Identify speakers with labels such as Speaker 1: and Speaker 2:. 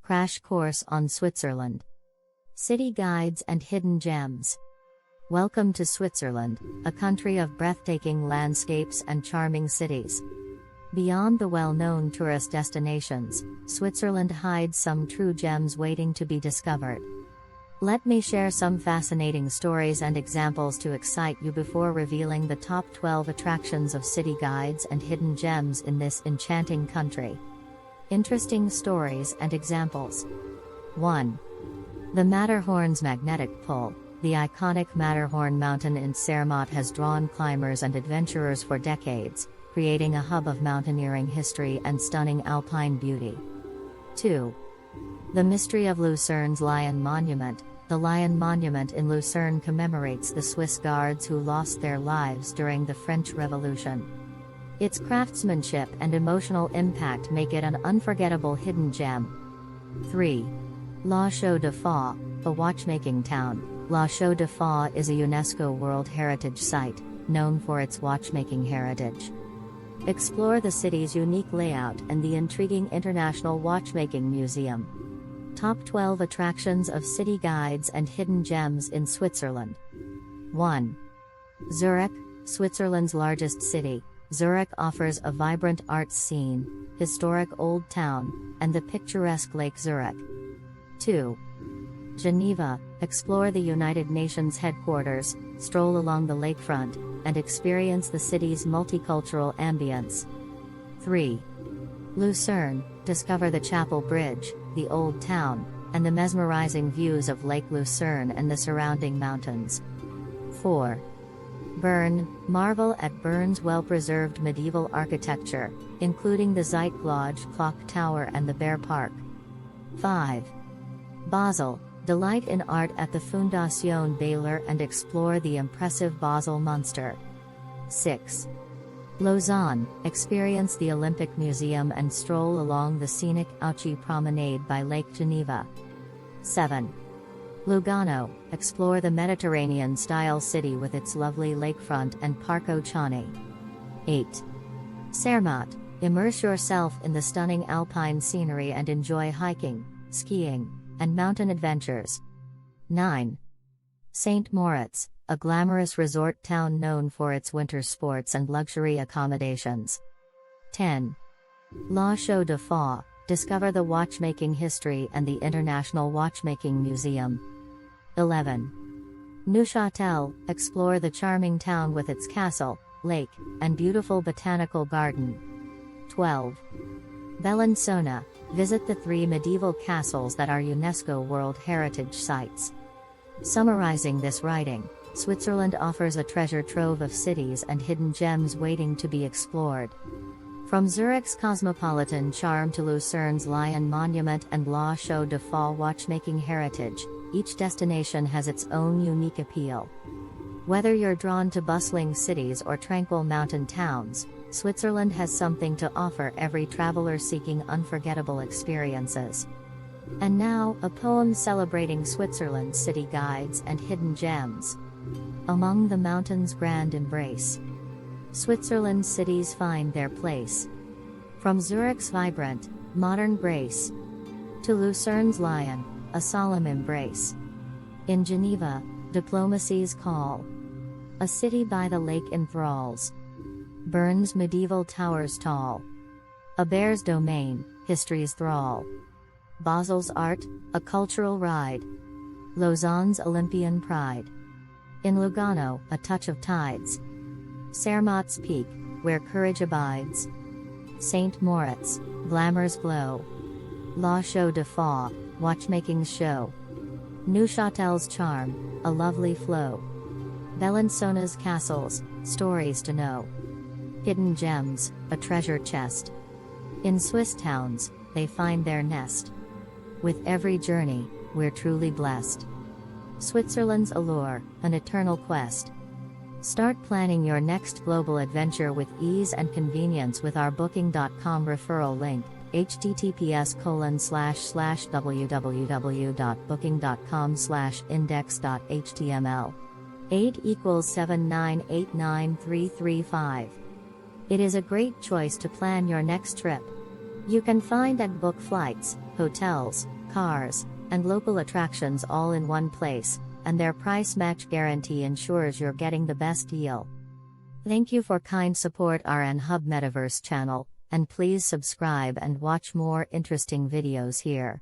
Speaker 1: Crash Course on Switzerland. City Guides and Hidden Gems. Welcome to Switzerland, a country of breathtaking landscapes and charming cities. Beyond the well-known tourist destinations, Switzerland hides some true gems waiting to be discovered. Let me share some fascinating stories and examples to excite you before revealing the top 12 attractions of city guides and hidden gems in this enchanting country. Interesting stories and examples. 1. The Matterhorn's magnetic pull. The iconic Matterhorn mountain in Zermatt has drawn climbers and adventurers for decades, creating a hub of mountaineering history and stunning alpine beauty. 2. The mystery of Lucerne's Lion Monument. The Lion Monument in Lucerne commemorates the Swiss guards who lost their lives during the French Revolution. Its craftsmanship and emotional impact make it an unforgettable hidden gem. 3. La Chaux-de-Fonds, a watchmaking town. La Chaux-de-Fonds is a UNESCO World Heritage Site, known for its watchmaking heritage. Explore the city's unique layout and the intriguing International Watchmaking Museum. Top 12 attractions of city guides and hidden gems in Switzerland. 1. Zurich, Switzerland's largest city. Zurich offers a vibrant arts scene, historic old town, and the picturesque Lake Zurich. 2. Geneva, explore the United Nations headquarters, stroll along the lakefront, and experience the city's multicultural ambience. 3. Lucerne, discover the Chapel Bridge, the Old Town, and the mesmerizing views of Lake Lucerne and the surrounding mountains. 4. Bern, marvel at Bern's well-preserved medieval architecture, including the Zeitglocke clock tower and the Bear Park. 5. Basel, delight in art at the Fondation Baylor and explore the impressive Basel Monster. 6. Lausanne, experience the Olympic Museum and stroll along the scenic Auchy Promenade by Lake Geneva. 7. Lugano, explore the Mediterranean-style city with its lovely lakefront and Parco Chani. 8. Zermatt, immerse yourself in the stunning alpine scenery and enjoy hiking, skiing, and mountain adventures. 9. St. Moritz, a glamorous resort town known for its winter sports and luxury accommodations. 10. La Chaux-de-Fonds, discover the watchmaking history and the International Watchmaking Museum. 11. Neuchâtel, explore the charming town with its castle, lake, and beautiful botanical garden. 12. Bellinzona, visit the 3 medieval castles that are UNESCO World Heritage Sites. Summarizing this writing, Switzerland offers a treasure trove of cities and hidden gems waiting to be explored. From Zurich's cosmopolitan charm to Lucerne's Lion Monument and La Chaux-de-Fonds watchmaking heritage, each destination has its own unique appeal. Whether you're drawn to bustling cities or tranquil mountain towns, Switzerland has something to offer every traveler seeking unforgettable experiences. And now, a poem celebrating Switzerland's city guides and hidden gems. Among the mountains' grand embrace, Switzerland's cities find their place. From Zurich's vibrant, modern grace, to Lucerne's lion, a solemn embrace. In Geneva, diplomacy's call. A city by the lake enthralls. Bern's medieval towers tall. A bear's domain, history's thrall. Basel's art, a cultural ride. Lausanne's Olympian pride. In Lugano, a touch of tides. Zermatt's peak, where courage abides. St. Moritz, glamour's glow. La Chaux-de-Fonds, watchmaking's show. Neuchâtel's charm, a lovely flow. Bellinzona's castles, stories to know. Hidden gems, a treasure chest. In Swiss towns, they find their nest. With every journey, we're truly blessed. Switzerland's allure, an eternal quest. Start planning your next global adventure with ease and convenience with our Booking.com referral link, https://www.booking.com/index.html. 8 = 7989335. It is a great choice to plan your next trip. You can find and book flights, hotels, cars, and local attractions all in one place, and their price match guarantee ensures you're getting the best deal. Thank you for kind support our Anhub Metaverse channel, and please subscribe and watch more interesting videos here.